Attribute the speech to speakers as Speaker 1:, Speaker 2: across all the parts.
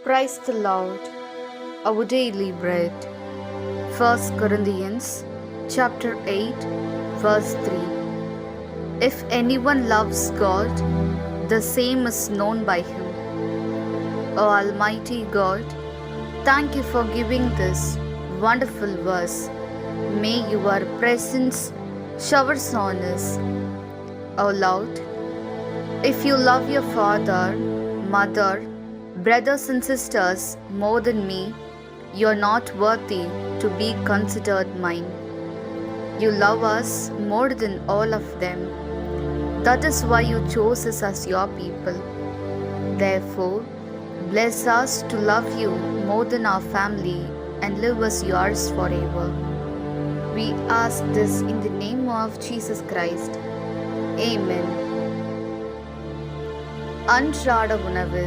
Speaker 1: Praise the Lord. Our daily bread. 1 Corinthians chapter 8 verse 3. If anyone loves God, the same is known by him. O Almighty God, thank you for giving this wonderful verse. May your presence showers on us. O Lord, if you love your father, mother, brothers and sisters more than me, you are not worthy to be considered mine. You love us more than all of them. That is why you chose us as your people. Therefore, bless us to love you more than our family and live as yours forever. We ask this in the name of Jesus Christ. Amen. அன்றாட உணவு.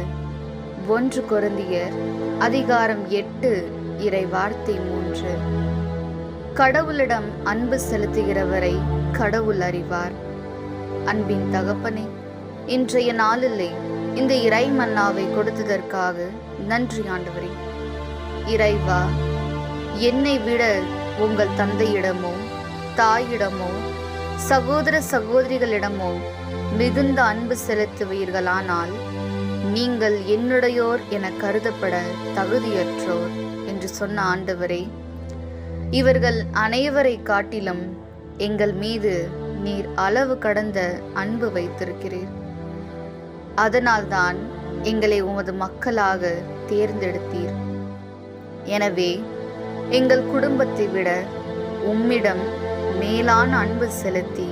Speaker 1: 1 கொரிந்தியர் அதிகாரம் 8 இறை வார்த்தை 3. கடவுளிடம் அன்பு செலுத்துகிறவரை கடவுள் அறிவார். அன்பின் தகப்பனே, இன்றைய நாளிலே இந்த இறை மன்னாவை கொடுத்ததற்காக நன்றி ஆண்டவரே. இறைவா, என்னை விட உங்கள் தந்தையிடமோ தாயிடமோ சகோதர சகோதரிகளிடமோ மிகுந்த அன்பு செலுத்துவீர்களானால் நீங்கள் என்னுடையோர் என கருதப்பட தகுதியற்றோர் என்று சொன்ன ஆண்டவரே, இவர்கள் அனைவரை காட்டிலும் எங்கள் மீது நீர் அளவு கடந்த அன்பு வைத்திருக்கிறீர். அதனால்தான் எங்களை உமது மக்களாக தேர்ந்தெடுத்தீர். எனவே எங்கள் குடும்பத்தை விட உம்மிடம் மேலான அன்பு செலுத்தி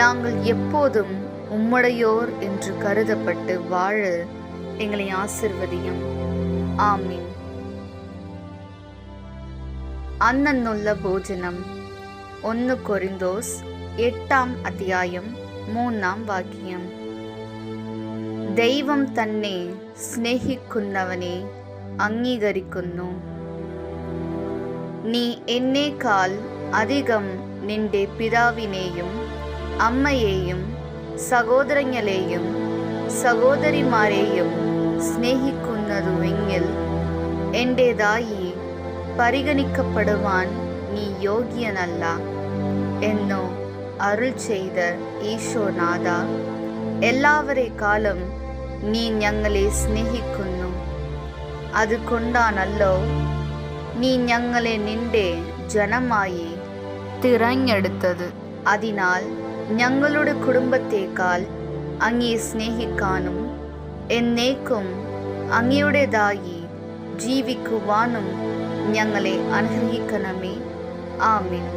Speaker 1: நாங்கள் எப்போதும் உம்முடையோர் என்று கருதப்பட்டு வாழ எங்களை ஆசிர்வதியும். ஆமீன். அன்னன்னுள்ள போஜனம். 1 கொரிந்தோஸ் 8 அத்தியாயம் 3 வாக்கியம். ദൈവം തന്നെ സ്നേഹിക്കുന്നവനെ അംഗീകരിക്കുന്നു. നീ എന്നേക്കാൾ അധികം നിന്റെ പിതാവിനെയും അമ്മയെയും സഹോദരങ്ങളെയും സഹോദരിമാരെയും സ്നേഹിക്കുന്നതുവെങ്കിൽ എൻ്റേതായി പരിഗണിക്കപ്പെടുവാൻ നീ യോഗ്യനല്ല എന്നോ അരുൾ ചെയ്ത ഈശോനാഥ, എല്ലാവരെക്കാളും നീ ഞങ്ങളെ സ്നേഹിക്കുന്നു. അതുകൊണ്ടാണല്ലോ നീ ഞങ്ങളെ നിന്റെ ജനമായി തിരഞ്ഞെടുത്തത്. അതിനാൽ ഞങ്ങളുടെ കുടുംബത്തേക്കാൾ അങ്ങയെ സ്നേഹിക്കാനും എന്നേക്കും അങ്ങയുടേതായി ജീവിക്കുവാനും ഞങ്ങളെ അനുഗ്രഹിക്കണമേ. ആമേൻ.